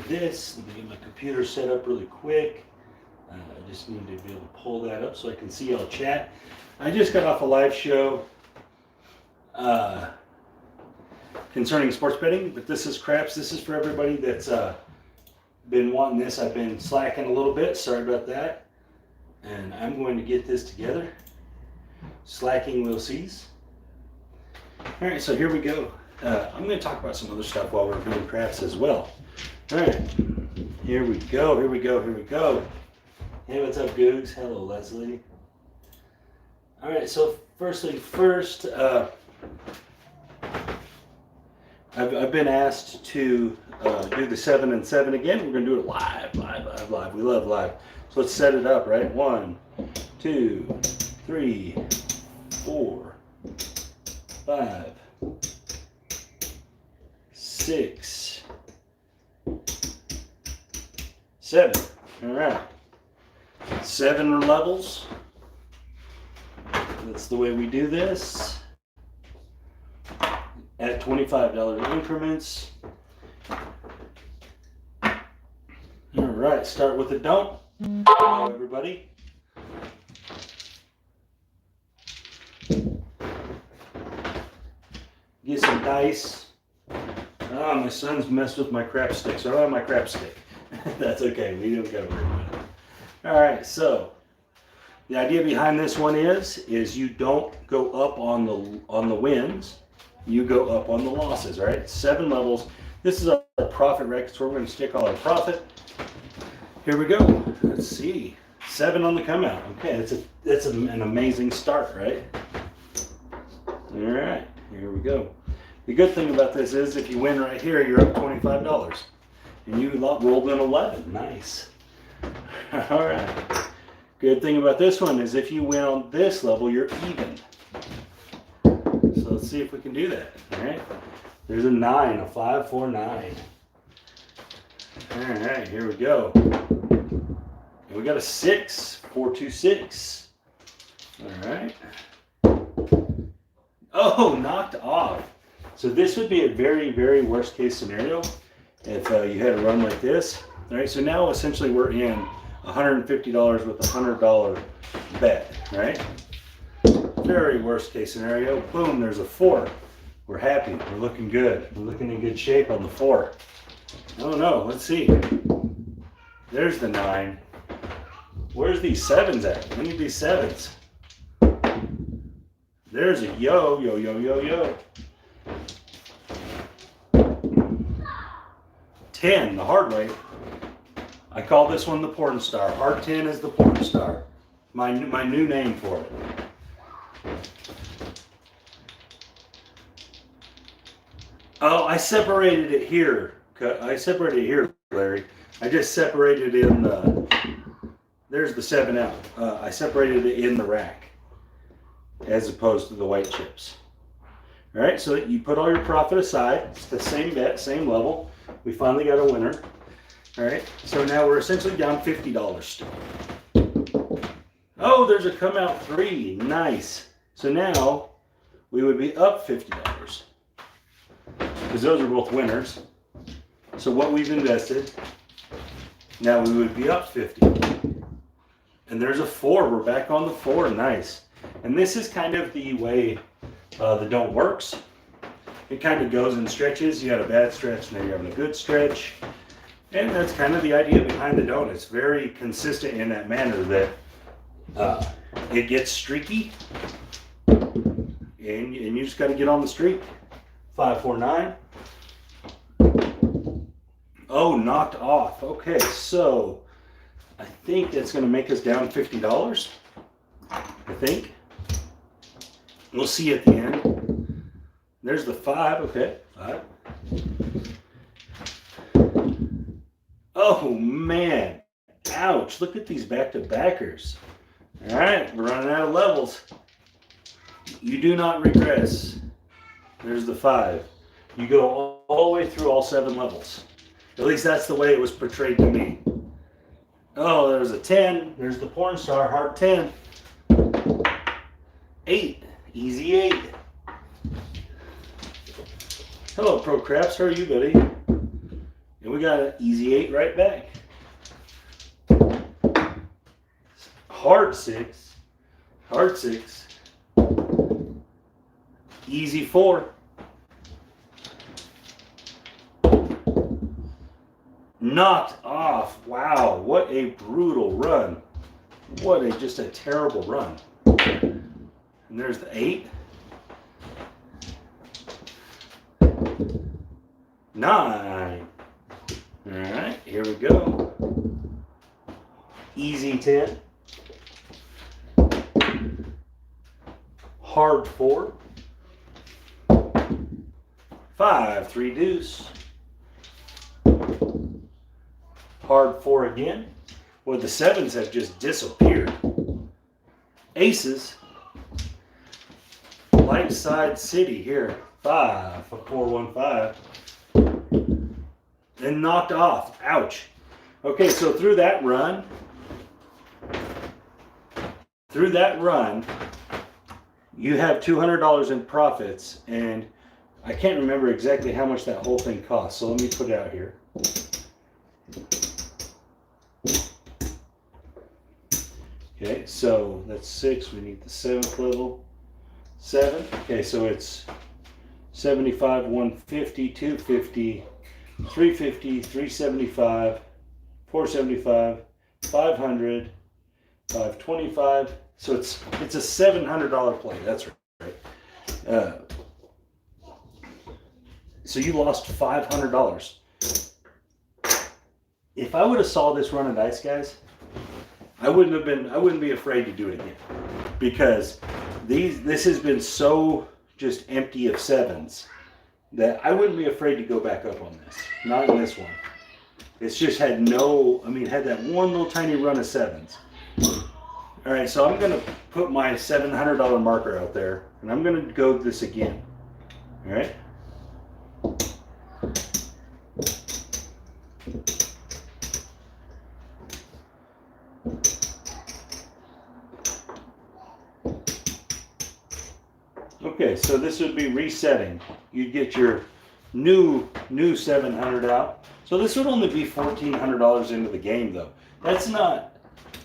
this. Let me get my computer set up really quick. I just need to be able to pull that up so I can see y'all chat. I just got off a live show concerning sports betting, but this is craps. This is for everybody that's been wanting this. I've been slacking a little bit. Sorry about that. And I'm going to get this together. Slacking we'll cease. All right, so here we go. I'm going to talk about some other stuff while we're doing craps as well. All right, here we go, here we go, here we go. Hey, what's up, Googs? Hello, Leslie. All right, so first thing first, I've been asked to do the 7 and 7 again. We're going to do it live. We love live. So let's set it up, right? 1, 2, 3, 4, 5, 6, 7. All right. 7 levels. That's the way we do this. At $25 increments. All right, start with a don't. Hello, everybody. Get some dice. Oh, my son's messed with my crap stick, so I don't have my crap stick. That's okay, we don't gotta worry about it. All right, so the idea behind this one is you don't go up on the wins, you go up on the losses, right? 7 levels. This is our profit record, so we're going to stick all our profit. Here we go. Let's see. 7 on the come out. Okay, that's an amazing start, right? All right, here we go. The good thing about this is if you win right here, you're up $25. And you rolled an 11. Nice. All right. Good thing about this one is if you win on this level, you're even. So let's see if we can do that. All right. There's a 9, a 5, 4, 9. All right, here we go. And we got a 6, 4, 2, 6. All right. Oh, knocked off. So this would be a very, very worst case scenario if you had a run like this. All right, so now essentially we're in $150 with a $100 bet, right? Very worst case scenario. Boom, there's a 4. We're happy. We're looking good. We're looking in good shape on the 4. Oh no, let's see. There's the 9. Where's these 7s at? We need these 7s. There's a yo. 10, the hard way. I call this one the porn star. Hard 10 is the porn star. My new name for it. Oh, I separated it here. Larry. I just separated in the, there's the 7 out. I separated it in the rack as opposed to the white chips. All right, so you put all your profit aside. It's the same bet, same level. We finally got a winner. All right, so now we're essentially down $50 still. Oh, there's a come out 3. Nice. So now we would be up $50 because those are both winners. So what we've invested, now we would be up 50. And there's a 4. We're back on the 4. Nice. And this is kind of the way the don't works. It kind of goes in stretches. You had a bad stretch, now you're having a good stretch. And that's kind of the idea behind the don't. It's very consistent in that manner that it gets streaky. And you just got to get on the streak. 5, 4, 9. Oh, knocked off. Okay, so I think that's going to make us down $50. I think. We'll see at the end. There's the 5. Okay, 5. Oh, man. Ouch. Look at these back-to-backers. All right, we're running out of levels. You do not regress. There's the 5. You go all the way through all 7 levels. At least that's the way it was portrayed to me. Oh, there's a 10. There's the porn star, hard 10. 8. Easy 8. Hello, Pro Craps. How are you, buddy? And we got an easy 8 right back. Hard 6. Hard 6. Easy 4. Knocked off. Wow, what a brutal run. What a just a terrible run. And there's the 8. 9. Alright, here we go. Easy 10. Hard 4. 5, 3 deuce. Hard 4 again. Well, the 7s have just disappeared. Aces. Light side city here. 5, 4, 1, 5. Then knocked off. Ouch. Okay, so through that run, you have $200 in profits, and I can't remember exactly how much that whole thing cost. So let me put it out here. Okay, so that's 6. We need the 7th level. 7. Okay, so it's 75, 150, 250, 350, 375, 475, 500, 525. So it's a $700 play. That's right. So you lost $500. If I would have saw this run of dice, guys, I wouldn't be afraid to do it again, because this has been so just empty of 7s that I wouldn't be afraid to go back up on this. Not in this one. It's just had had that one little tiny run of 7s. All right, so I'm gonna put my $700 marker out there, and I'm gonna go this again. All right. Okay, so this would be resetting. You'd get your new 700 out. So this would only be $1,400 into the game, though. That's not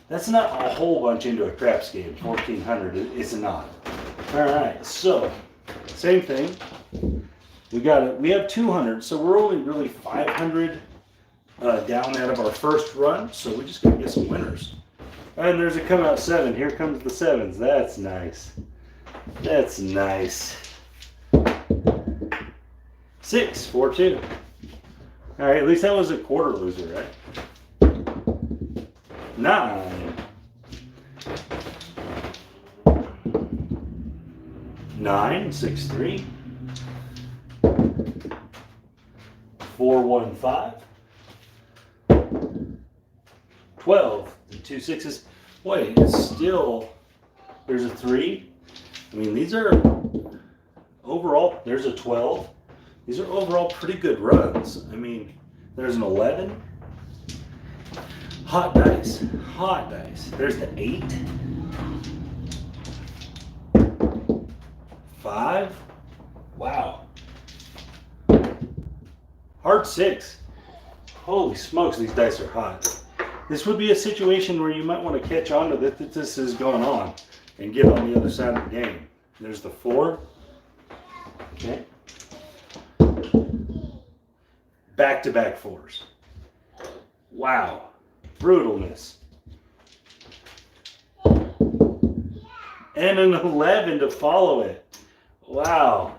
a whole bunch into a craps game. 1,400, it's not. All right, so same thing. We have 200, so we're only really 500 down out of our first run. So we're just gonna get some winners. And there's a come out 7. Here comes the 7s. That's nice. That's nice. 6, 4, 2. All right, at least that was a quarter loser, right? 9. 9, 6, 3. 4, 1, 5. 12, and 2 6s. Wait, it's still, there's a 3. I mean, these are overall, there's a 12. These are overall pretty good runs. I mean, there's an 11. Hot dice. Hot dice. There's the 8. 5. Wow. Hard 6. Holy smokes, these dice are hot. This would be a situation where you might want to catch on to that this is going on and get on the other side of the game. There's the 4. Okay. Back-to-back 4s. Wow. Brutalness. And an 11 to follow it. Wow.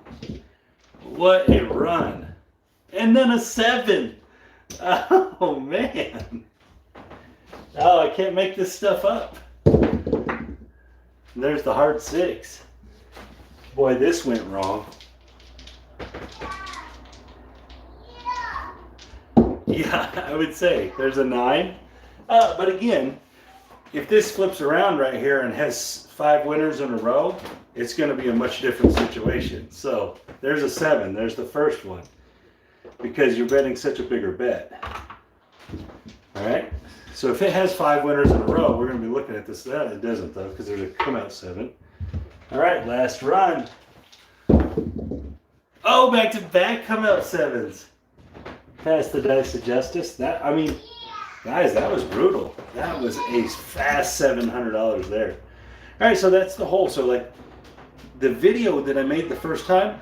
What a run. And then a 7. Oh, man. Oh, I can't make this stuff up. There's the hard 6. Boy, this went wrong. Yeah, I would say there's a 9. But again, if this flips around right here and has 5 winners in a row, it's going to be a much different situation. So there's a 7. There's the first one, because you're betting such a bigger bet. All right. So if it has 5 winners in a row, we're going to be looking at this. It doesn't, though, because there's a come out 7. All right, last run. Oh, back to back come out 7s. Pass the dice of justice. That, I mean, guys, that was brutal. That was a fast $700 there. All right, so that's the hole. So like the video that I made the first time,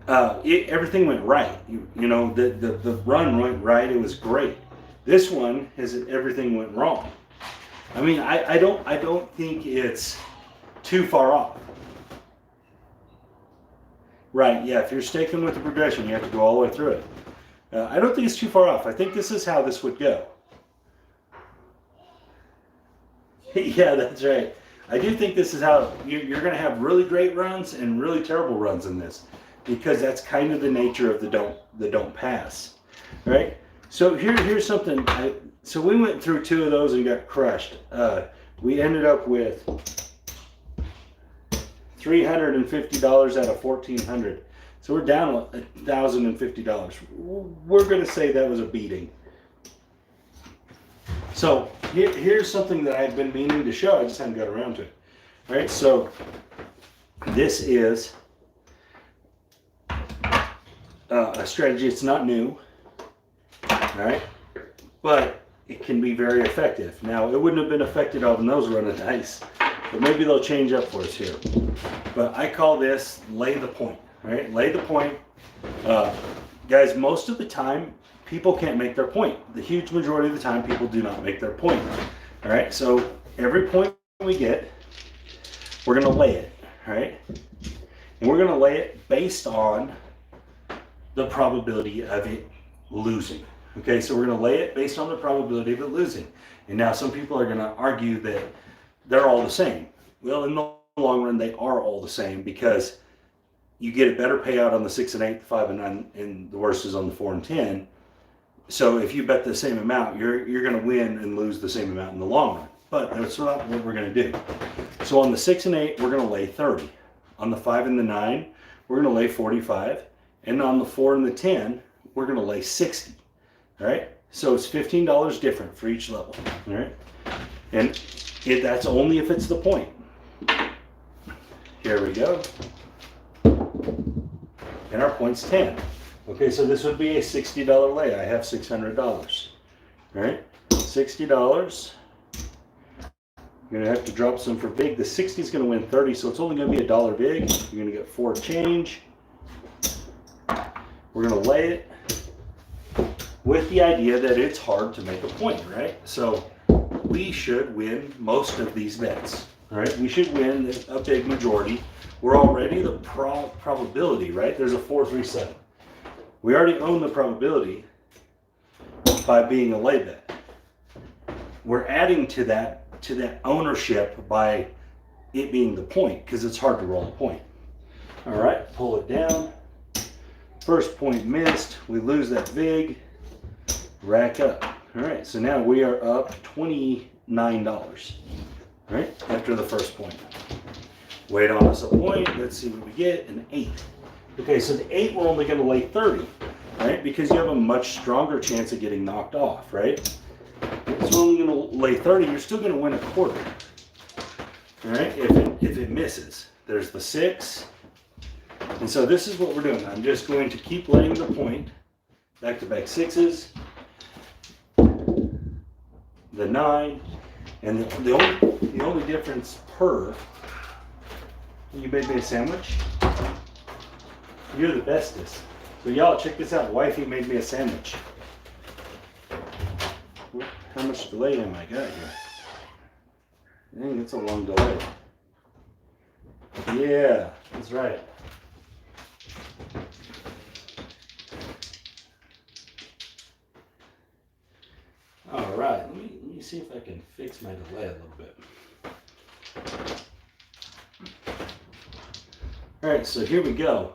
everything went right. You know, the run went right. It was great. This one is everything went wrong. I mean, I don't think it's too far off. Right, yeah, if you're sticking with the progression, you have to go all the way through it. I don't think it's too far off. I think this is how this would go. Yeah, that's right. I do think this is how you're going to have really great runs and really terrible runs in this, because that's kind of the nature of the don't pass, right? So here's something. So we went through 2 of those and got crushed. We ended up with $350 out of $1,400. So we're down $1,050. We're going to say that was a beating. So here's something that I've been meaning to show. I just haven't got around to it. All right, so this is a strategy. It's not new. All right, but it can be very effective. Now, it wouldn't have been effective on those run of dice, but maybe they'll change up for us here. But I call this lay the point, right? Lay the point. Guys, most of the time, people can't make their point. The huge majority of the time, people do not make their point. All right, so every point we get, we're going to lay it, all right? And we're going to lay it based on the probability of it losing. Okay, so we're going to lay it based on the probability of it losing. And now some people are going to argue that they're all the same. Well, in the long run, they are all the same, because you get a better payout on the 6 and 8, the 5 and 9, and the worst is on the 4 and 10. So if you bet the same amount, you're going to win and lose the same amount in the long run. But that's not what we're going to do. So on the 6 and 8, we're going to lay 30. On the 5 and the 9, we're going to lay 45. And on the 4 and the 10, we're going to lay 60. All right? So it's $15 different for each level. All right? And that's only if it's the point. Here we go. And our point's 10. Okay, so this would be a $60 lay. I have $600. All right? $60. You're going to have to drop some for big. The 60 is going to win 30, so it's only going to be $1 big. You're going to get 4 change. We're going to lay it with the idea that it's hard to make a point, right? So we should win most of these bets, all right? We should win a big majority. We're already the probability, right? There's a 4-3-7. We already own the probability by being a lay bet. We're adding to that ownership by it being the point, because it's hard to roll a point. All right, pull it down. First point missed. We lose that vig. Rack up. All right, so now we are up $29. All right, after the first point. Wait on us a point. Let's see what we get. An 8. Okay, so the 8, we're only going to lay 30, right? Because you have a much stronger chance of getting knocked off, right? So we're only going to lay 30. You're still going to win a quarter, all right? If it misses. There's the 6. And so this is what we're doing. I'm just going to keep laying the point. Back-to-back 6s. The 9. And the only difference per... You made me a sandwich? You're the bestest. So y'all, check this out. Wifey made me a sandwich. How much delay am I got here? Dang, it's a long delay. Yeah, that's right. All right, let me see if I can fix my delay a little bit. All right, so here we go.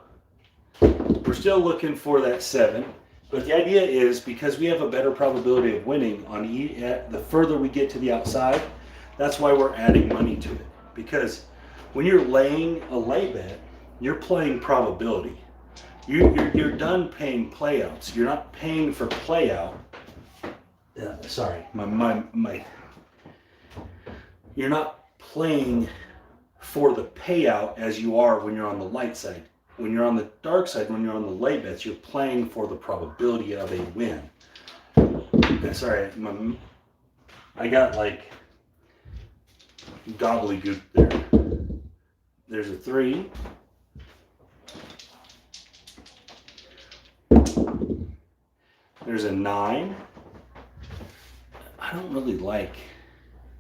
We're still looking for that 7, but the idea is, because we have a better probability of winning on the further we get to the outside, that's why we're adding money to it. Because when you're laying a lay bet, you're playing probability. You're done paying playouts. You're not paying for playout. Sorry, you're not playing for the payout as you are when you're on the light side. when you're on the dark side, when you're on the lay bets, you're playing for the probability of a win. Sorry, I got like gobbledygook there. There's a 3. There's a 9. I don't really like.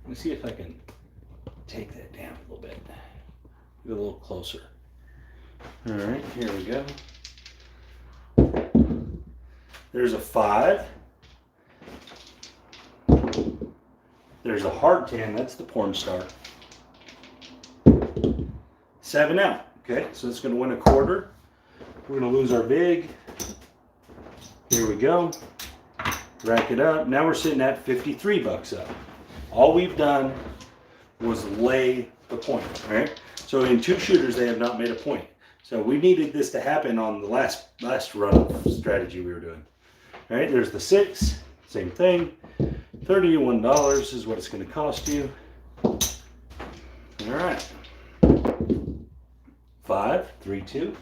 Let me see if I can take that down a little bit. Get a little closer. All right, here we go. There's a 5. There's a hard 10. That's the porn star. 7 out. Okay, so it's going to win a quarter. We're going to lose our big. Here we go. Rack it up. Now we're sitting at 53 bucks up. All we've done was lay the point, right? So in 2 shooters, they have not made a point. So we needed this to happen on the last run of strategy we were doing. All right, there's the 6, same thing. $31 is what it's going to cost you. All right. 5, 3, 2.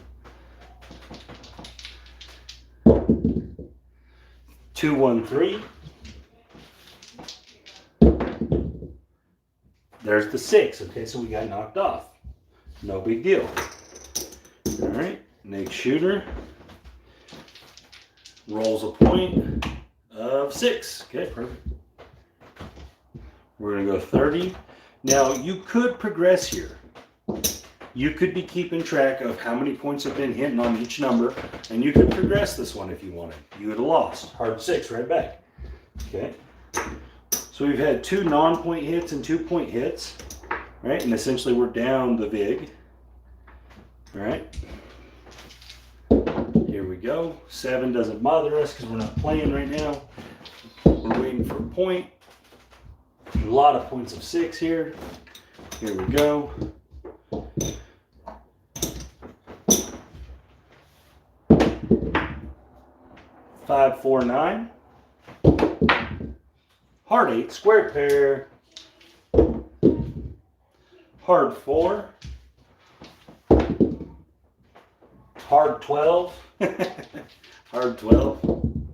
2, 1, 3. There's the 6. Okay, so we got knocked off. No big deal. All right, next shooter rolls a point of 6. Okay, perfect. We're going to go 30. Now, you could progress here. You could be keeping track of how many points have been hitting on each number, and you could progress this one if you wanted. You would have lost. Hard 6 right back. Okay. So we've had 2 non-point hits and 2 point hits, right? And essentially we're down the vig. All right. Here we go. 7 doesn't bother us because we're not playing right now. We're waiting for a point. A lot of points of 6 here. Here we go. Five, 4, 9. Hard 8, square pair. Hard 4. Hard 12. Hard 12.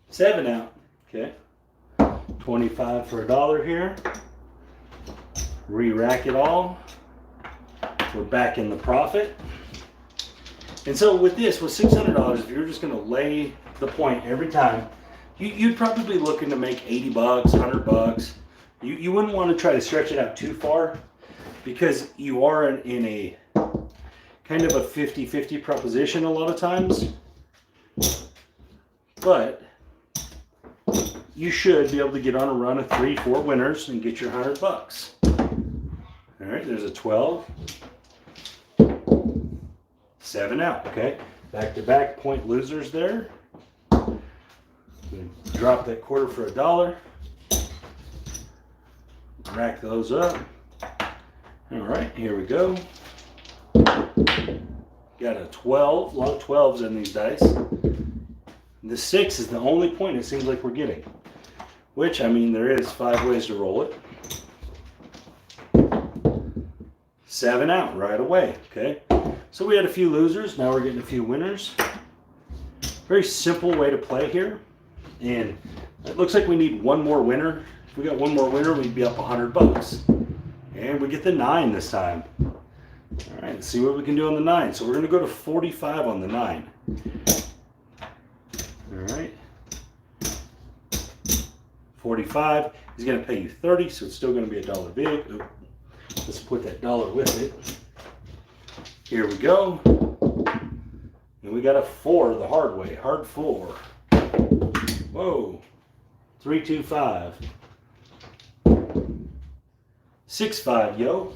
7 out. Okay. 25 for $1 here. Re-rack it all. We're back in the profit. And so with this, with $600, if you're just going to lay the point every time, you'd probably be looking to make 80 bucks, 100 bucks. You wouldn't want to try to stretch it out too far because you are in a kind of a 50-50 proposition a lot of times. But you should be able to get on a run of 3, 4 winners and get your 100 bucks. All right, there's a 12. 7 out, okay? Back-to-back point losers there. Drop that quarter for $1. Rack those up. All right, here we go. Got a 12, a lot of 12s in these dice. The 6 is the only point it seems like we're getting. Which, I mean, there is 5 ways to roll it. 7 out right away, okay? So we had a few losers, now we're getting a few winners. Very simple way to play here. And it looks like we need one more winner. If we got one more winner, we'd be up 100 bucks. And we get the 9 this time. All right, let's see what we can do on the 9. So we're going to go to 45 on the 9. All right. 45. He's going to pay you 30, so it's still going to be $1 big. Oop. Let's put that $1 with it. Here we go. And we got a 4 the hard way. Hard 4. Whoa. 3, 2, 5. 6, 5, yo.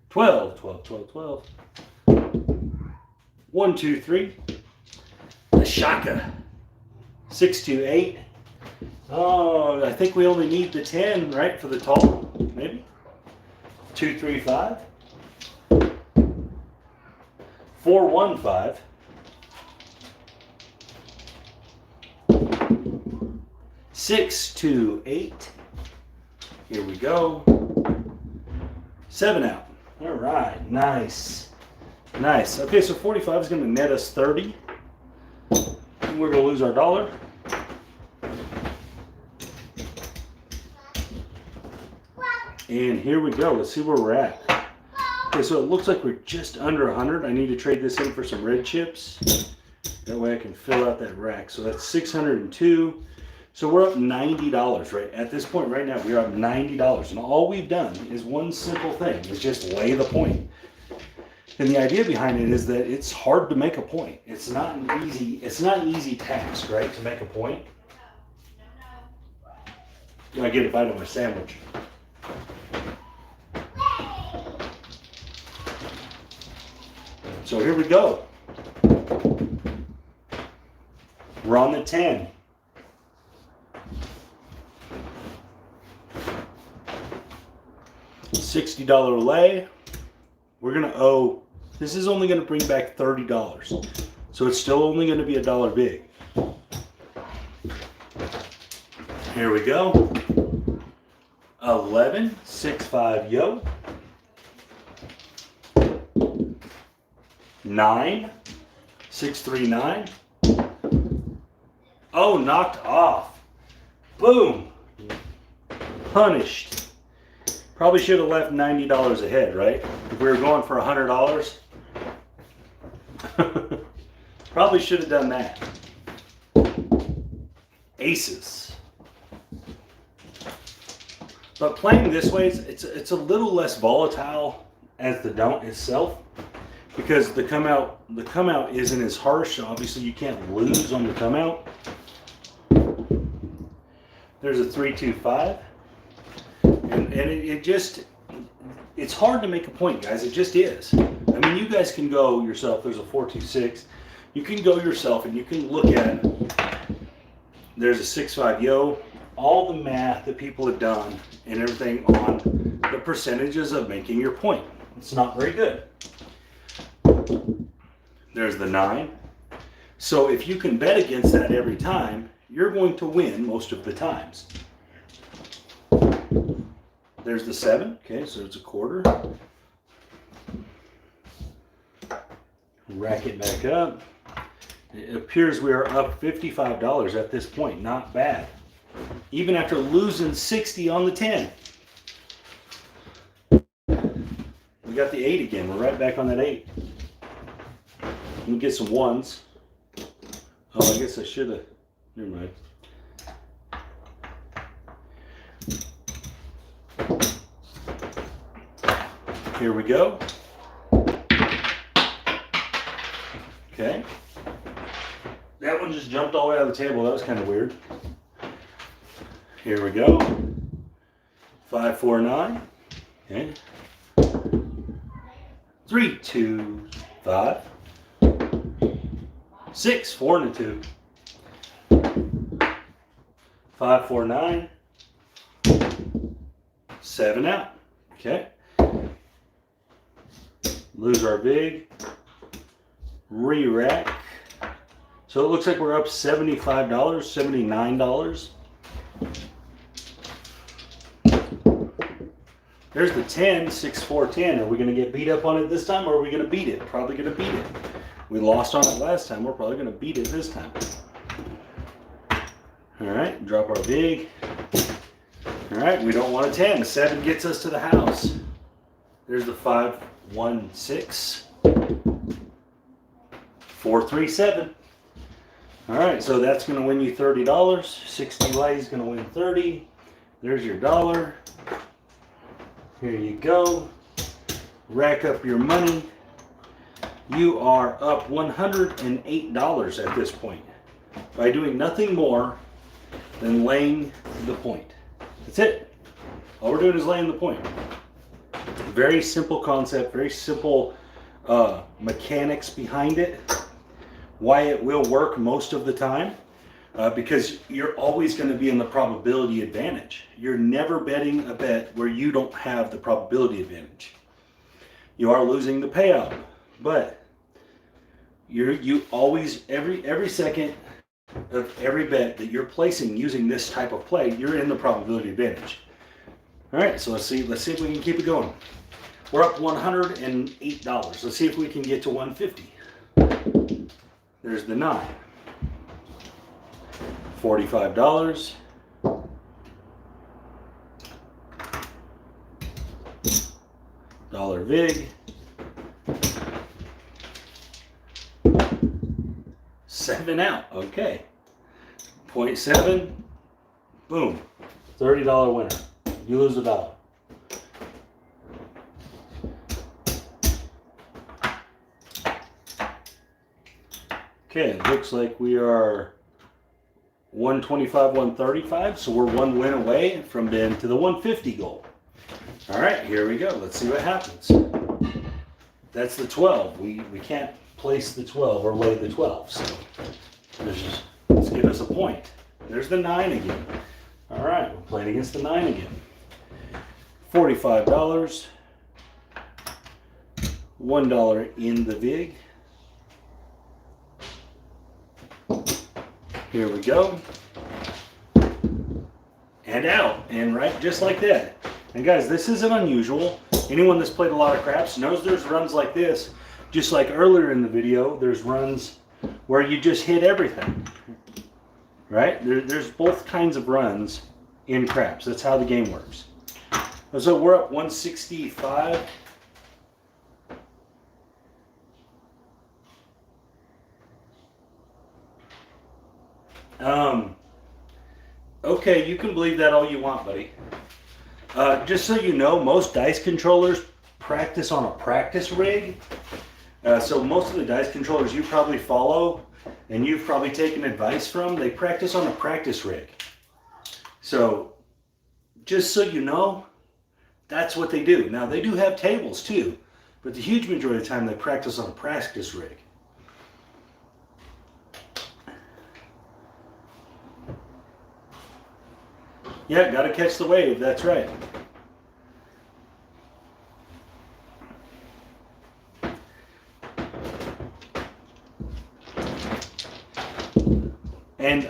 12, 12, 12, 12. 1, 2, 3. The Shaka. 6, 2, 8. Oh, I think we only need the 10, right, for the tall, maybe? 2, 3, 5. 4, 1, 5. 6, 2, 8. Here we go. 7 out. All right, nice. Nice. Okay, so 45 is going to net us 30. And we're going to lose our dollar. And here we go. Let's see where we're at. Okay, so it looks like we're just under 100. I need to trade this in for some red chips. That way I can fill out that rack. So that's 602. So we're up $90, right? At this point right now, we're up $90. And all we've done is one simple thing, is just lay the point. And the idea behind it is that it's hard to make a point. It's not an easy task, right? To make a point. I get a bite of my sandwich. So here we go. We're on the 10. $60 lay. We're going to owe, this is only going to bring back $30. So it's still only going to be $1 big. Here we go. 11.65 yo. 9.639. Oh, knocked off. Boom. Punished. Probably should have left $90 ahead, right? If we were going for $100. Probably should have done that. Aces. But playing this way, it's a little less volatile as the don't itself, because the come out isn't as harsh. Obviously, you can't lose on the come out. There's a 3-2-5, and it's hard to make a point, guys. It just is. I mean, you guys can go yourself. There's a 4-2-6. You can go yourself and you can look at. There's a 6-5 yo. All the math that people have done and everything on the percentages of making your point. It's not very good. There's the 9. So if you can bet against that every time, you're going to win most of the times. There's the 7. Okay, so it's a quarter. Rack it back up. It appears we are up $55 at this point. Not bad. Even after losing 60 on the 10. We got the 8 again. We're right back on that 8. Let me get some 1s. Oh, I guess I should have. Never mind. Here we go. Okay. That one just jumped all the way out of the table. That was kind of weird. Here we go. 5, 4, 9. Okay. 3, 2, 5. 6, 4 and a 2. 5, 4, 9. 7 out. Okay. Lose our big. Re-rack. So it looks like we're up $75, $79. There's the 10, 6, 4, 10. Are we going to get beat up on it this time, or are we going to beat it? Probably going to beat it. We lost on it last time. We're probably going to beat it this time. All right, drop our big. All right, we don't want a 10. 7 gets us to the house. There's the 5, 1, 6. 4, 3, 7. All right, so that's going to win you $30. 60 lay is going to win 30. There's your dollar. Here you go. Rack up your money. You are up $108 at this point by doing nothing more than laying the point. That's it. All we're doing is laying the point. Very simple concept, very simple mechanics behind it. Why it will work most of the time. Because you're always going to be in the probability advantage. You're never betting a bet where you don't have the probability advantage. You are losing the payout, but you always every second of every bet that you're placing using this type of play, you're in the probability advantage. All right, so let's see if we can keep it going. We're up $108. Let's see if we can get to 150. There's the 9. $45. Dollar VIG. 7 out. Okay. 0.7. Boom. $30 winner. You lose $1. Okay, it looks like we are 125, 135, so we're 1 win away from being to the 150 goal. All right, here we go. Let's see what happens. That's the 12. We can't place the 12 or lay the 12, so let's give us a point. There's the 9 again. All right, we're playing against the 9 again. $45, $1 in the VIG. Here we go. And out. And right, just like that. And guys, this isn't unusual. Anyone that's played a lot of craps knows there's runs like this. Just like earlier in the video, there's runs where you just hit everything. Right? There's both kinds of runs in craps. That's how the game works. So we're up 165. Okay, you can believe that all you want, buddy. Just so you know, most dice controllers practice on a practice rig. So most of the dice controllers you probably follow and you've probably taken advice from, they practice on a practice rig. So just so you know, that's what they do. Now they do have tables too, but the huge majority of the time they practice on a practice rig. Yeah, gotta catch the wave, that's right. And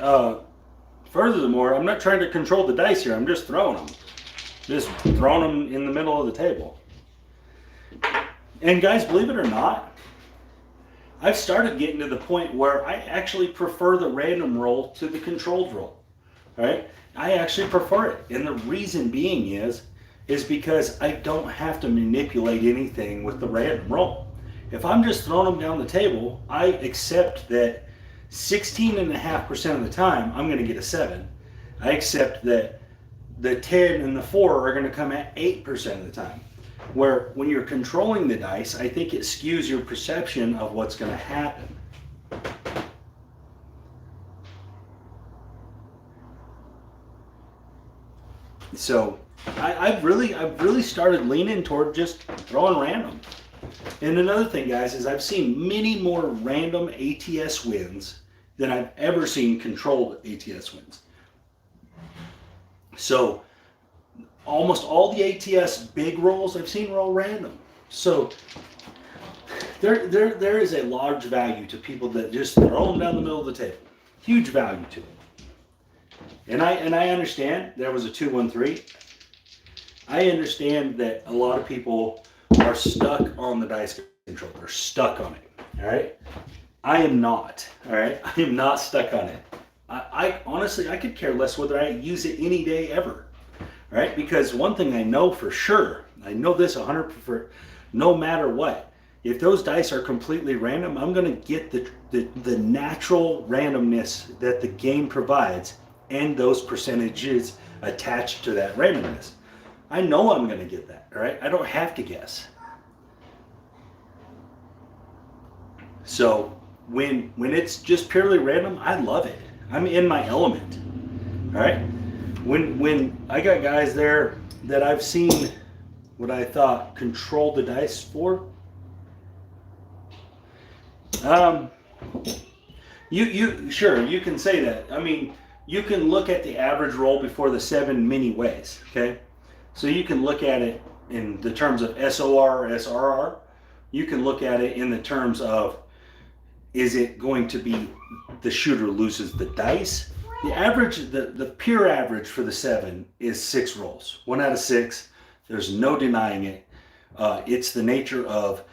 furthermore, I'm not trying to control the dice here, I'm just throwing them. Just throwing them in the middle of the table. And guys, believe it or not, I've started getting to the point where I actually prefer the random roll to the controlled roll. Right? I actually prefer it. And the reason being is because I don't have to manipulate anything with the random roll. If I'm just throwing them down the table, I accept that 16.5% of the time I'm going to get a 7. I accept that the 10 and the 4 are going to come at 8% of the time. Where when you're controlling the dice, I think it skews your perception of what's going to happen. So I've really started leaning toward just throwing random. And another thing, guys, is I've seen many more random ATS wins than I've ever seen controlled ATS wins. So almost all the ATS big rolls I've seen roll random. So there is a large value to people that just throw them down the middle of the table. Huge value to it. And I understand there was a 2-1-3. I understand that a lot of people are stuck on the dice control. They're stuck on it. All right. I am not. All right. I am not stuck on it. I honestly, I could care less whether I use it any day ever. All right. Because one thing I know for sure, I know this 100%, no matter what, if those dice are completely random, I'm going to get the natural randomness that the game provides and those percentages attached to that randomness. I know I'm going to get that, right? I don't have to guess. So when it's just purely random, I love it. I'm in my element, all right? When I got guys there that I've seen what I thought control the dice for, sure, you can say that. I mean, you can look at the average roll before the 7 many ways, okay? So you can look at it in the terms of SOR or SRR. You can look at it in the terms of, is it going to be the shooter loses the dice? The average, the pure average for the 7 is 6 rolls. 1 out of 6. There's no denying it. It's the nature of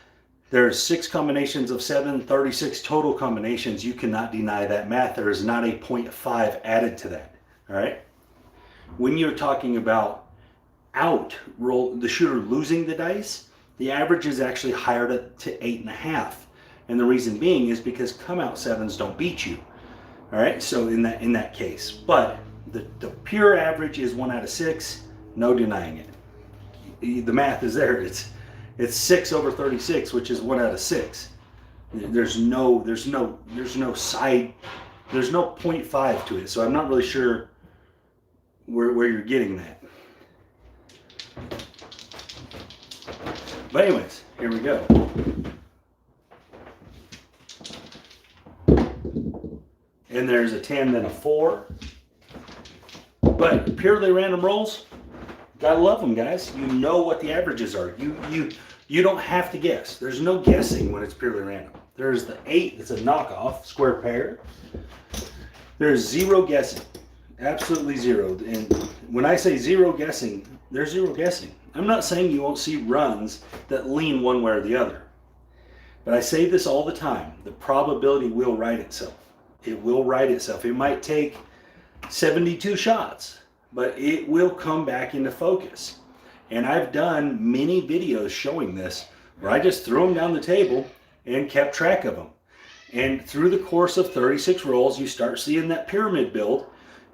there's 6 combinations of 7, 36 total combinations. You cannot deny that math. There is not a 0.5 added to that. All right. When you're talking about the shooter losing the dice, the average is actually higher to 8.5. And the reason being is because come out 7s don't beat you. All right. So in that case, but the pure average is 1 out of 6. No denying it. The math is there. It's 6 over 36, which is 1 out of 6. There's no side, there's no 0.5 to it. So I'm not really sure where you're getting that. But anyways, here we go. And there's a 10, then a 4. But purely random rolls, gotta love them, guys. You know what the averages are. You don't have to guess. There's no guessing when it's purely random. There's the 8 that's a knockoff, square pair. There's 0 guessing. Absolutely 0. And when I say 0 guessing, there's 0 guessing. I'm not saying you won't see runs that lean one way or the other. But I say this all the time. The probability will right itself. It will right itself. It might take 72 shots, but it will come back into focus. And I've done many videos showing this where I just threw them down the table and kept track of them. And through the course of 36 rolls, you start seeing that pyramid build.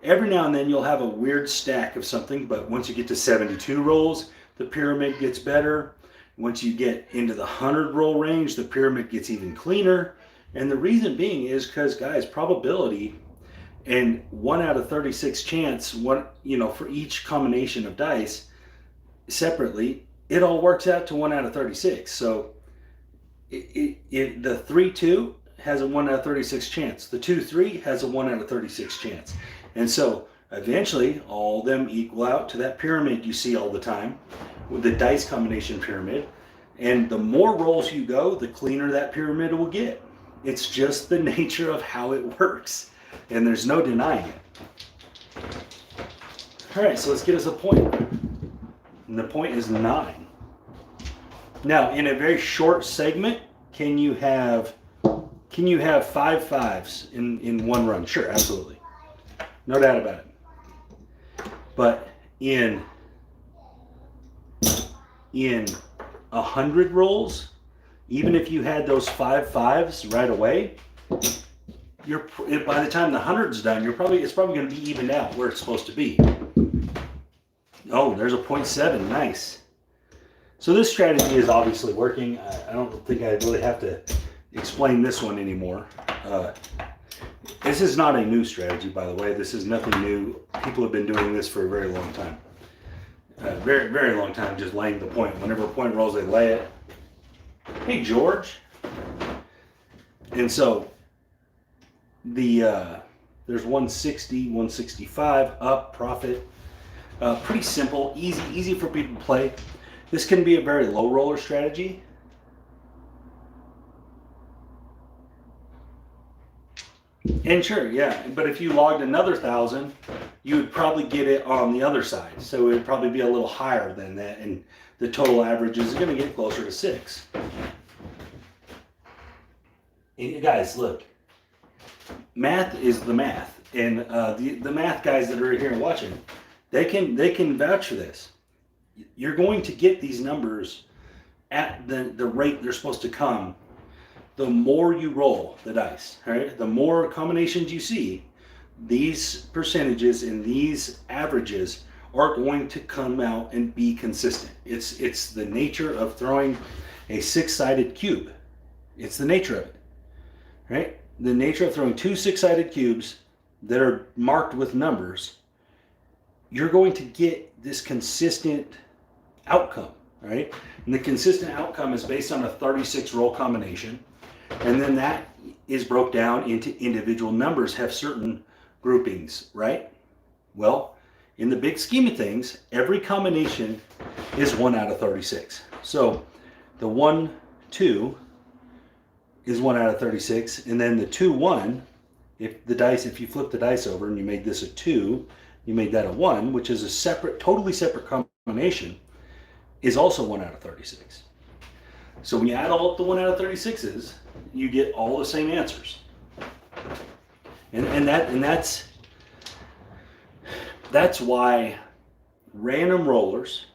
Every now and then you'll have a weird stack of something, but once you get to 72 rolls, the pyramid gets better. Once you get into the 100 roll range, the pyramid gets even cleaner. And the reason being is because, guys, probability and 1 out of 36 chance, for each combination of dice separately, it all works out to 1 out of 36. So the 3-2 has a 1 out of 36 chance. The 2-3 has a 1 out of 36 chance. And so eventually all them equal out to that pyramid you see all the time with the dice combination pyramid. And the more rolls you go, the cleaner that pyramid will get. It's just the nature of how it works. And there's no denying it. All right, so let's get us a point. And the point is 9. Now, in a very short segment, can you have 5 5s in one run? Sure, absolutely. No doubt about it. But in 100 rolls, even if you had those 5 5s right away, by the time the 100's done, it's probably going to be evened out where it's supposed to be. Oh, there's a 0.7. Nice. So this strategy is obviously working. I don't think I really have to explain this one anymore. This is not a new strategy, by the way. This is nothing new. People have been doing this for a very long time. Very, very long time, just laying the point. Whenever a point rolls, they lay it. Hey, George. And so there's 160, 165 up, profit. Pretty simple, easy for people to play. This can be a very low roller strategy. And sure, yeah, but if you logged another 1,000, you would probably get it on the other side. So it would probably be a little higher than that, and the total average is going to get closer to 6. And guys, look, math is the math, and the math guys that are here watching, they can vouch for this. You're going to get these numbers at the rate they're supposed to come. The more you roll the dice, right? The more combinations you see, these percentages and these averages are going to come out and be consistent. It's the nature of throwing a 6-sided cube. It's the nature of it, right? The nature of throwing 2 6-sided cubes that are marked with numbers, you're going to get this consistent outcome, right? And the consistent outcome is based on a 36 roll combination. And then that is broke down into individual numbers, have certain groupings, right? Well, in the big scheme of things, every combination is 1 out of 36. So the 1, 2 is 1 out of 36. And then the 2, 1, if you flip the dice over and you made this a 2, you made that a 1, which is a totally separate combination. is also 1 out of 36. So when you add all up the 1 out of 36s, you get all the same answers. And that's why random rollers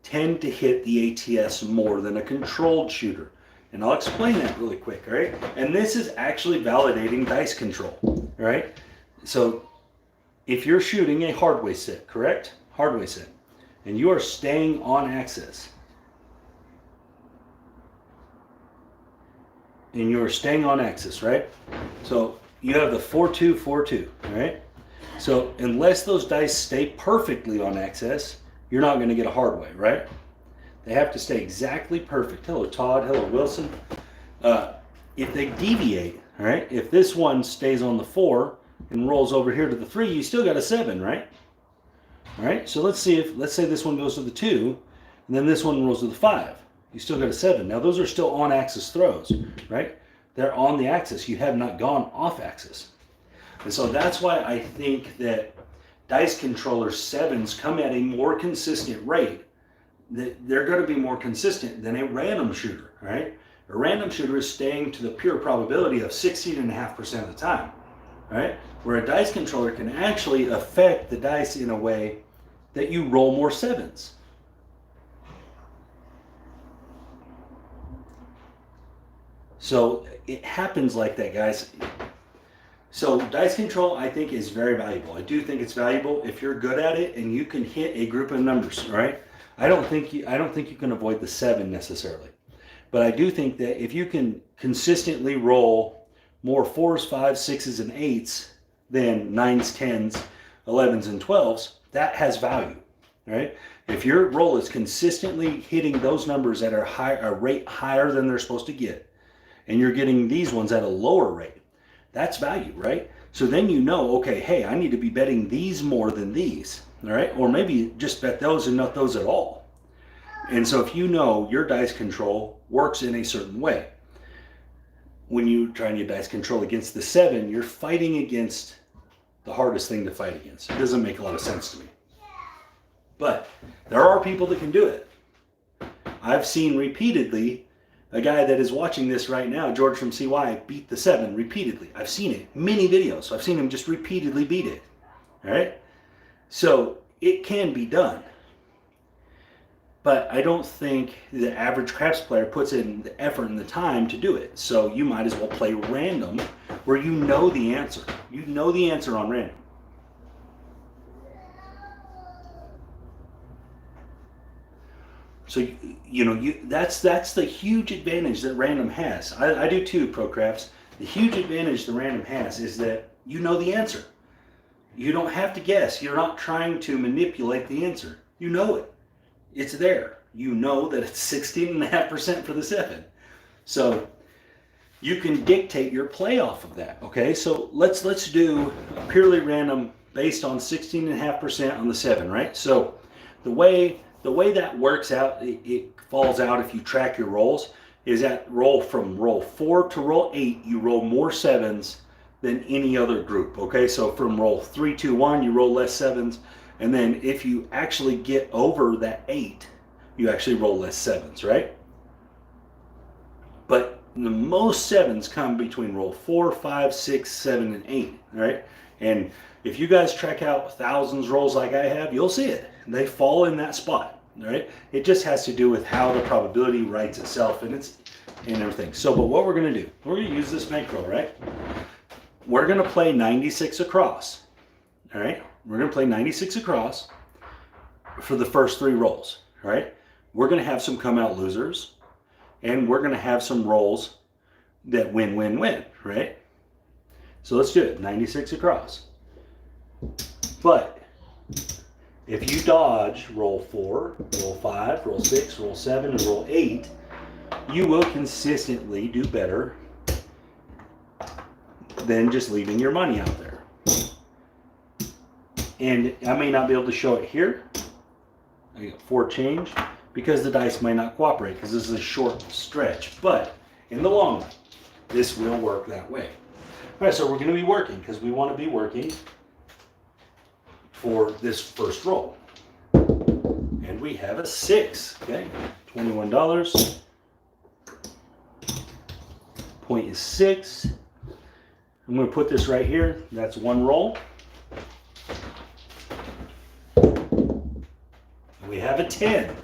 tend to hit the ATS more than a controlled shooter. And I'll explain that really quick, all right? And this is actually validating dice control, all right? So if you're shooting a hardway set, correct? Hardway set, and you are staying on axis, right? So you have the 4-2, 4-2, all right? So unless those dice stay perfectly on axis, you're not going to get a hardway, right? They have to stay exactly perfect. Hello, Todd. Hello, Wilson. If they deviate, all right, if this one stays on the 4 and rolls over here to the 3, you still got a 7, right? All right, so let's say this one goes to the 2, and then this one rolls to the 5. You still got a 7. Now, those are still on-axis throws, right? They're on the axis. You have not gone off-axis. And so that's why I think that dice controller 7s come at a more consistent rate. They're going to be more consistent than a random shooter, right? A random shooter is staying to the pure probability of 16.5% of the time, right? Where a dice controller can actually affect the dice in a way that you roll more 7s. So it happens like that, guys. So dice control, I think, is very valuable. I do think it's valuable if you're good at it and you can hit a group of numbers, right? I don't think you can avoid the 7 necessarily. But I do think that if you can consistently roll more 4s, 5s, 6s, and 8s than 9s, 10s, 11s, and 12s, that has value, right? If your roll is consistently hitting those numbers at a rate higher than they're supposed to get, and you're getting these ones at a lower rate, that's value, right? So then you know, okay, hey, I need to be betting these more than these, all right? Or maybe just bet those and not those at all. And so if you know your dice control works in a certain way, when you try and get dice control against the 7, you're fighting against the hardest thing to fight against. It doesn't make a lot of sense to me. But there are people that can do it. I've seen repeatedly a guy that is watching this right now, George from CY, beat the 7 repeatedly. I've seen it, many videos. So I've seen him just repeatedly beat it, all right? So it can be done. But I don't think the average craps player puts in the effort and the time to do it. So you might as well play random where you know the answer. You know the answer on random. So, that's the huge advantage that random has. I do too, Pro Craps. The huge advantage that random has is that you know the answer. You don't have to guess. You're not trying to manipulate the answer. You know it. It's there. You know that it's 16.5% for the 7. So you can dictate your play off of that. Okay, so let's do a purely random based on 16.5% on the 7, right? So the way that works out, it falls out if you track your rolls, is that from roll 4 to roll 8, you roll more 7s than any other group. Okay, so from roll 3, 2, 1, you roll less 7s. And then if you actually get over that 8, you actually roll less 7s, right? But the most 7s come between roll 4, 5, 6, 7, and 8, right? And if you guys track out thousands rolls like I have, you'll see it. They fall in that spot, right? It just has to do with how the probability writes itself and everything. So, but what we're going to do, we're going to use this bankroll, right? We're going to play 96 across, all right? We're going to play 96 across for the first 3 rolls, all right? We're going to have some come out losers, and we're going to have some rolls that win, win, win, right? So let's do it, 96 across. But if you dodge roll 4, roll 5, roll 6, roll 7, and roll 8, you will consistently do better than just leaving your money out there. And I may not be able to show it here. I got 4 change because the dice might not cooperate because this is a short stretch. But in the long run, this will work that way. All right, so we're going to be working because we want to be working for this first roll. And we have a 6. Okay, $21. Point is 6. I'm going to put this right here. That's one roll. We have a 10.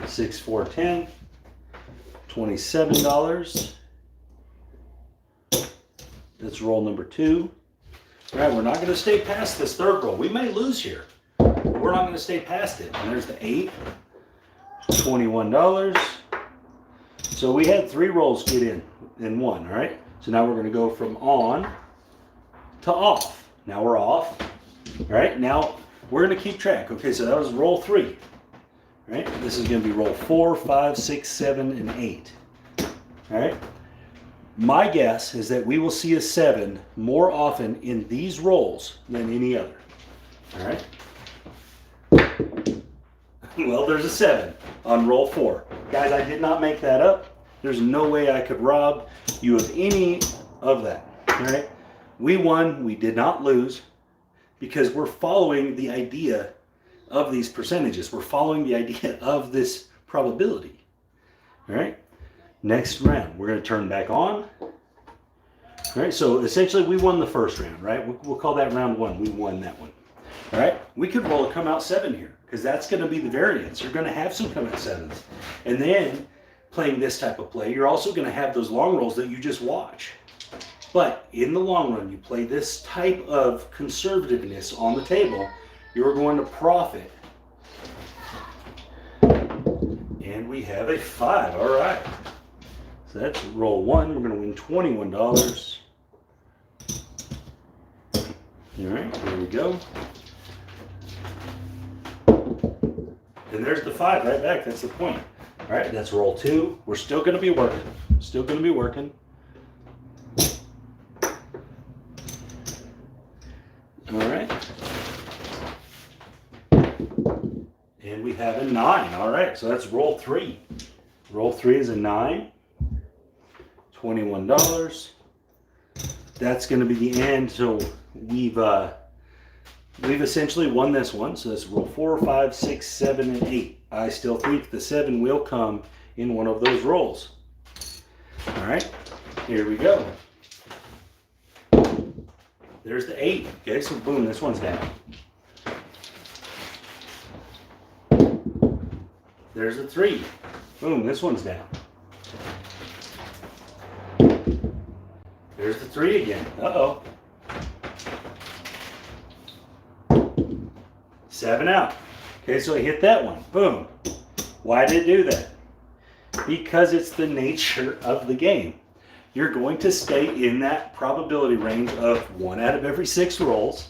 6, 4, 10. $27. That's roll number 2. All right, we're not going to stay past this third roll. We may lose here, but we're not going to stay past it. And there's the 8. $21. So we had 3 rolls get in one, all right? So now we're going to go from on to off. Now we're off. All right, now we're going to keep track. Okay, so that was roll 3. All right, this is going to be roll 4, 5, 6, 7, and 8. All right. My guess is that we will see a 7 more often in these rolls than any other. All right. Well, there's a 7 on roll 4. Guys, I did not make that up. There's no way I could rob you of any of that. All right. We won. We did not lose because we're following the idea of these percentages. We're following the idea of this probability. All right. Next round, we're going to turn back on. All right, so essentially we won the first round, right? We'll call that round 1. We won that one. All right, we could roll a come out 7 here because that's going to be the variance. You're going to have some come out 7s. And then playing this type of play, you're also going to have those long rolls that you just watch. But in the long run, you play this type of conservativeness on the table, you're going to profit. And we have a 5. All right. So that's roll 1. We're going to win $21. All right, here we go. And there's the 5 right back. That's the point. All right, that's roll 2. We're still going to be working. Still going to be working. All right. And we have a 9. All right, so that's roll 3. Roll 3 is a 9. $21. That's going to be the end. So we've essentially won this one. So that's roll 4, 5, 6, 7, and 8. I still think the 7 will come in one of those rolls. All right, here we go. There's the 8. Okay, so boom, this one's down. There's a 3. Boom, this one's down. There's the 3 again. Uh-oh. 7 out. Okay, so I hit that one. Boom. Why did it do that? Because it's the nature of the game. You're going to stay in that probability range of 1 out of every 6 rolls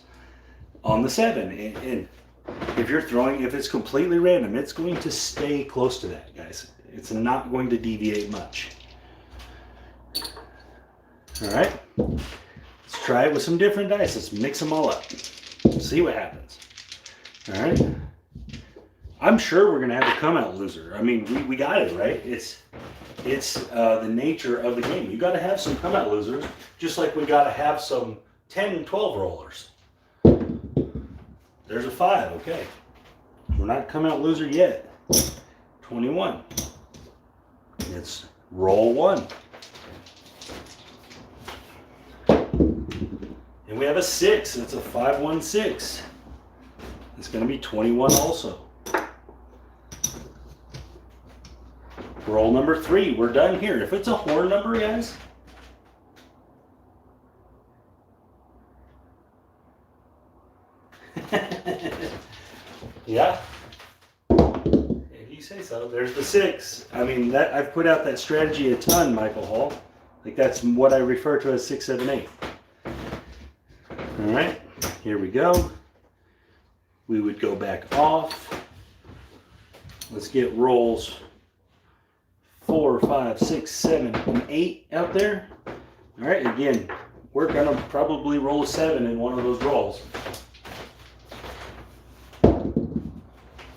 on the 7. And if you're throwing, if it's completely random, it's going to stay close to that, guys. It's not going to deviate much. All right, let's try it with some different dice. Let's mix them all up. See what happens. All right. I'm sure we're gonna have a come out loser. I mean, we got it, right? It's the nature of the game. You got to have some come out losers, just like we got to have some 10 and 12 rollers. There's a 5. Okay, we're not come out loser yet. 21. It's roll 1. And we have a 6. It's a 5, 1, 6. It's going to be 21 also. Roll number 3. We're done here. If it's a horn number, guys. Yeah. If you say so. There's the 6. I mean, that I've put out that strategy a ton, Michael Hall. Like that's what I refer to as 6, 7, 8. All right, here we go. We would go back off. Let's get rolls 4, 5, 6, 7, and 8 out there. All right, again, we're gonna probably roll a 7 in one of those rolls.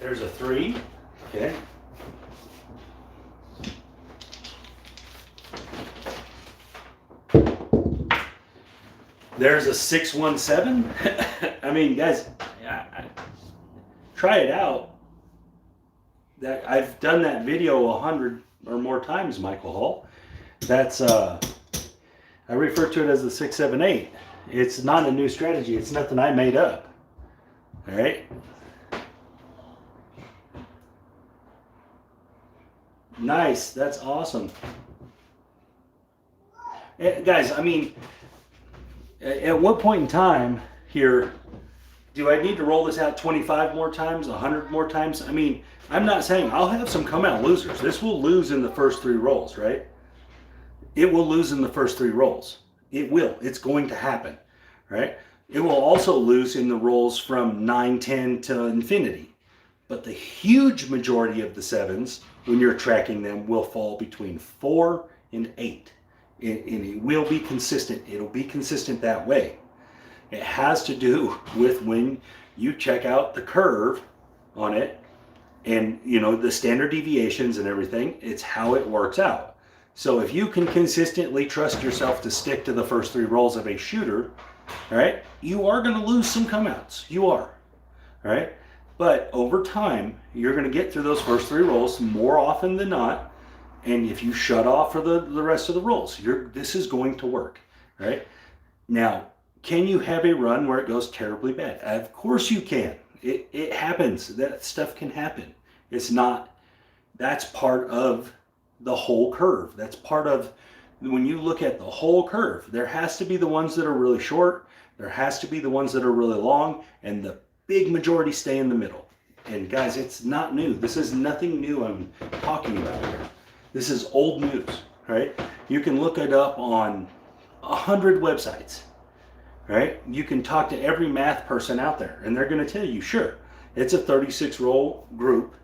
There's a 3, okay. There's a 6, 1, 7. I mean, guys, try it out. that I've done that video 100 or more times, Michael Hall. That's I refer to it as the 678. It's not a new strategy. It's nothing I made up. All right. Nice. That's awesome. Guys, I mean, at what point in time here do I need to roll this out 25 more times, 100 more times? I mean, I'm not saying I'll have some come out losers. This will lose in the first 3 rolls, right? It will lose in the first 3 rolls. It will. It's going to happen, right? It will also lose in the rolls from 9, 10 to infinity. But the huge majority of the 7s, when you're tracking them, will fall between 4 and 8. And it will be consistent. It'll be consistent that way. It has to do with when you check out the curve on it and, you know, the standard deviations and everything. It's how it works out. So if you can consistently trust yourself to stick to the first 3 rolls of a shooter, all right, you are going to lose some comeouts. You are. All right. But over time, you're going to get through those first 3 rolls more often than not. And if you shut off for the rest of the rolls, this is going to work, right? Now, can you have a run where it goes terribly bad? Of course you can. It happens. That stuff can happen. It's not, that's part of the whole curve. That's part of, when you look at the whole curve, there has to be the ones that are really short. There has to be the ones that are really long, and the big majority stay in the middle. And guys, it's not new. This is nothing new I'm talking about here. This is old news, right? You can look it up on 100 websites, right? You can talk to every math person out there, and they're going to tell you, sure, it's a 36-roll group.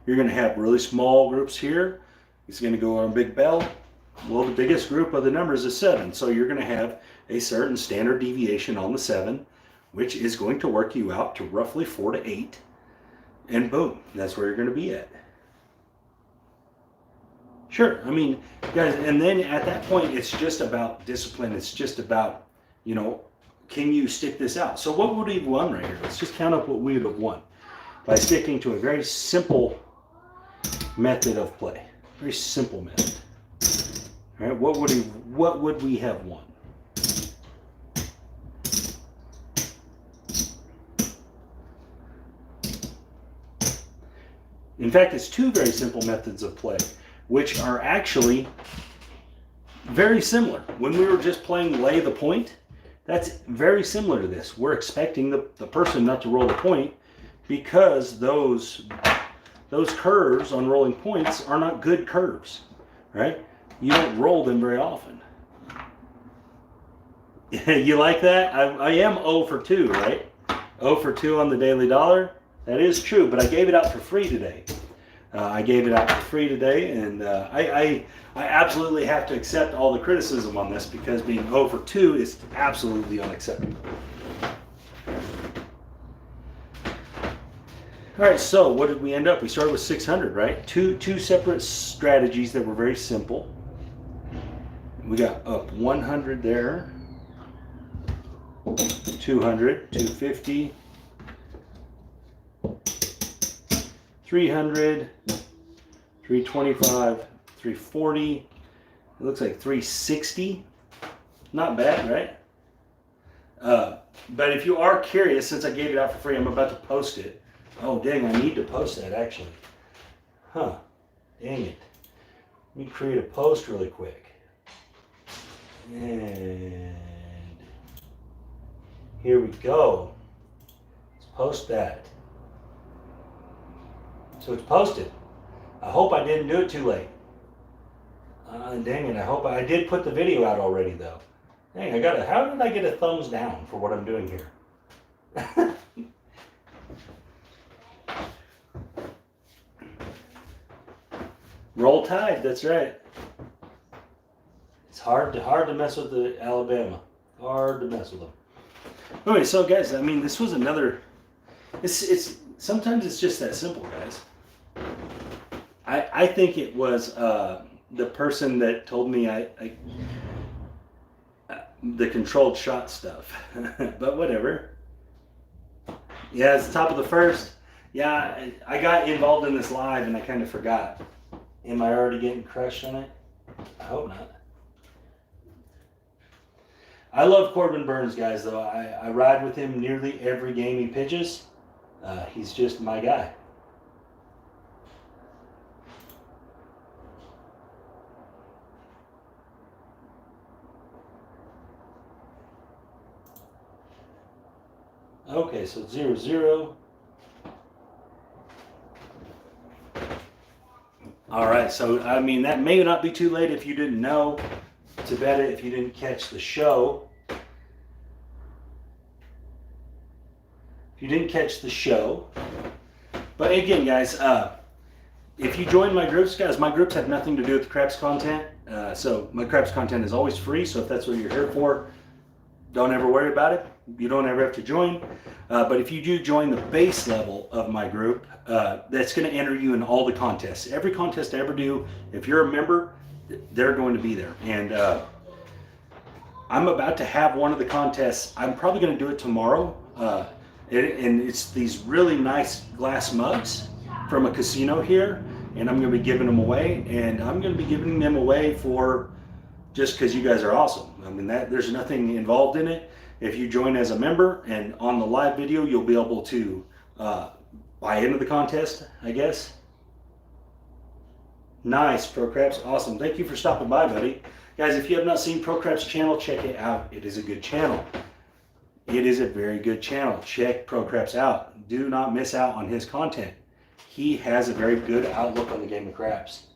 You're going to have really small groups here. It's going to go on a big bell. Well, the biggest group of the numbers is 7. So you're going to have a certain standard deviation on the 7, which is going to work you out to roughly 4 to 8. And boom, that's where you're going to be at. Sure, I mean, guys, and then at that point, it's just about discipline. It's just about, you know, can you stick this out? So what would we have won right here? Let's just count up what we would have won by sticking to a very simple method of play. Very simple method. All right, what would we have won? In fact, it's 2 very simple methods of play, which are actually very similar. When we were just playing lay the point, that's very similar to this. We're expecting the person not to roll the point because those curves on rolling points are not good curves, right? You don't roll them very often. You like that? I am 0 for 2, right? 0 for 2 on the Daily Dollar. That is true, but I gave it out for free today. And I absolutely have to accept all the criticism on this because being 0 for 2 is absolutely unacceptable. All right, so what did we end up? We started with 600, right? Two separate strategies that were very simple. We got up 100 there, 200, 250, 300, 325, 340. It looks like 360. Not bad, right? But if you are curious, since I gave it out for free, I'm about to post it. Oh, dang, I need to post that, actually. Huh. Dang it. Let me create a post really quick. And here we go. Let's post that. So it's posted. I hope I didn't do it too late. Dang it, I hope I did put the video out already, though. Dang, how did I get a thumbs down for what I'm doing here? Roll Tide, that's right. It's hard to mess with the Alabama. Hard to mess with them. Anyway, so guys, I mean, this was another. It's sometimes it's just that simple, guys. I think it was the person that told me the controlled shot stuff, but whatever. Yeah, it's the top of the first. Yeah, I got involved in this live and I kind of forgot. Am I already getting crushed on it? I hope not. I love Corbin Burnes, guys, though. I ride with him nearly every game he pitches. He's just my guy. Okay, so 0-0. All right, so I mean, that may not be too late if you didn't know to bet it, if you didn't catch the show. If you didn't catch the show. But again, guys, if you join my groups, guys, my groups have nothing to do with the craps content. So my craps content is always free, so if that's what you're here for, don't ever worry about it. You don't ever have to join. But if you do join the base level of my group, that's going to enter you in all the contests. Every contest I ever do, if you're a member, they're going to be there. And I'm about to have one of the contests. I'm probably going to do it tomorrow. And it's these really nice glass mugs from a casino here. And I'm going to be giving them away. And I'm going to be giving them away for just because you guys are awesome. I mean, there's nothing involved in it. If you join as a member and on the live video, you'll be able to buy into the contest, I guess. Nice, Pro Craps. Awesome. Thank you for stopping by, buddy. Guys, if you have not seen Pro Craps' channel, check it out. It is a good channel. It is a very good channel. Check Pro Craps out. Do not miss out on his content. He has a very good outlook on the game of craps.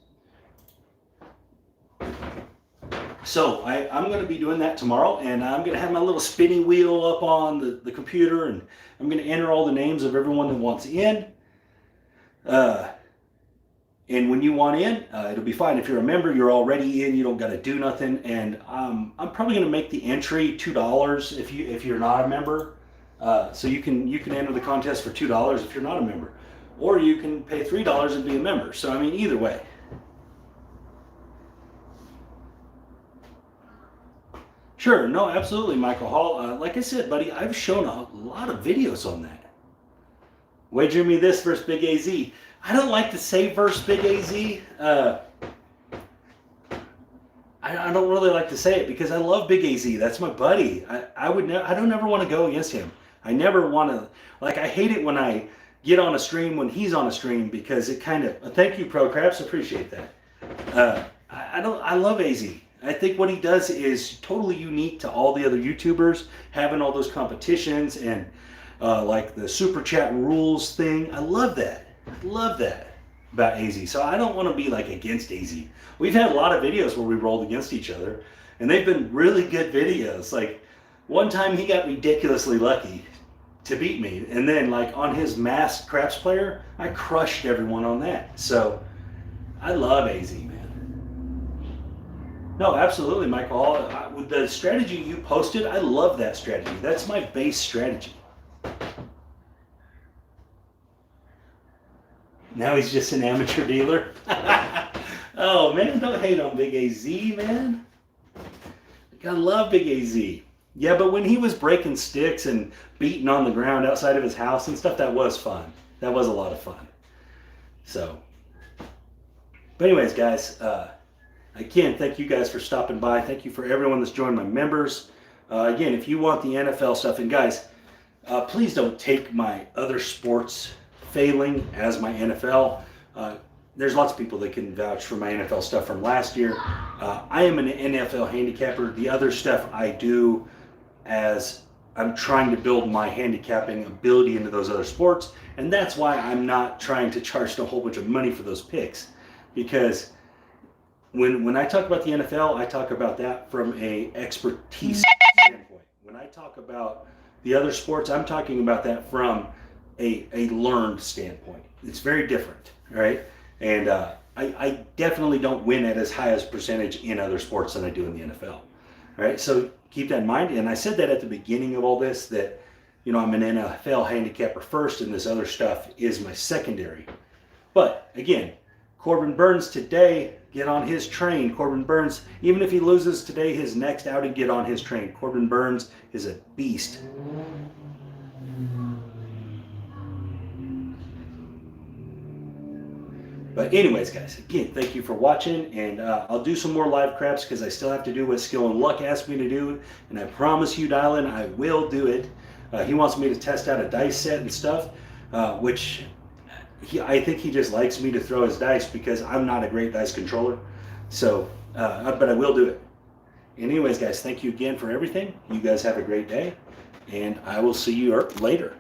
So I'm going to be doing that tomorrow, and I'm going to have my little spinning wheel up on the computer, and I'm going to enter all the names of everyone that wants in. And when you want in, it'll be fine. If you're a member, you're already in. You don't got to do nothing. And I'm probably going to make the entry $2 if you're not a member. So you can enter the contest for $2 if you're not a member, or you can pay $3 and be a member. So I mean, either way. Sure, no, absolutely, Michael Hall. Like I said, buddy, I've shown a lot of videos on that. Wager me this versus Big AZ. I don't like to say versus Big AZ. I don't really like to say it because I love Big AZ. That's my buddy. I don't ever want to go against him. I never want to. Like, I hate it when I get on a stream when he's on a stream because it kind of. Thank you, Pro Craps. Appreciate that. I love AZ. I think what he does is totally unique to all the other YouTubers, having all those competitions and like the super chat rules thing. I love that. I love that about AZ. So I don't want to be like against AZ. We've had a lot of videos where we rolled against each other, and they've been really good videos. Like one time he got ridiculously lucky to beat me, and then like on his masked craps player, I crushed everyone on that. So I love AZ, man. No, absolutely, Michael. With the strategy you posted, I love that strategy. That's my base strategy. Now he's just an amateur dealer. Oh, man, don't hate on Big AZ, man. I love Big AZ. Yeah, but when he was breaking sticks and beating on the ground outside of his house and stuff, that was fun. That was a lot of fun. So, but anyways, guys, again, thank you guys for stopping by. Thank you for everyone that's joined my members. Again, if you want the NFL stuff, and guys, please don't take my other sports failing as my NFL. There's lots of people that can vouch for my NFL stuff from last year. I am an NFL handicapper. The other stuff I do as I'm trying to build my handicapping ability into those other sports, and that's why I'm not trying to charge a whole bunch of money for those picks, because when I talk about the NFL, I talk about that from a expertise standpoint. When I talk about the other sports, I'm talking about that from a learned standpoint. It's very different, right? And I definitely don't win at as high as percentage in other sports than I do in the NFL, right? So keep that in mind. And I said that at the beginning of all this, that, you know, I'm an NFL handicapper first, and this other stuff is my secondary. But again, Corbin Burnes today, get on his train. Corbin Burnes, even if he loses today, his next outing, get on his train. Corbin Burnes is a beast. But anyways, guys, again, thank you for watching, and I'll do some more live craps because I still have to do what Skill and Luck asked me to do, and I promise you, Dylan, I will do it. He wants me to test out a dice set and stuff, which I think he just likes me to throw his dice because I'm not a great dice controller. So, but I will do it. Anyways, guys, thank you again for everything. You guys have a great day, and I will see you later.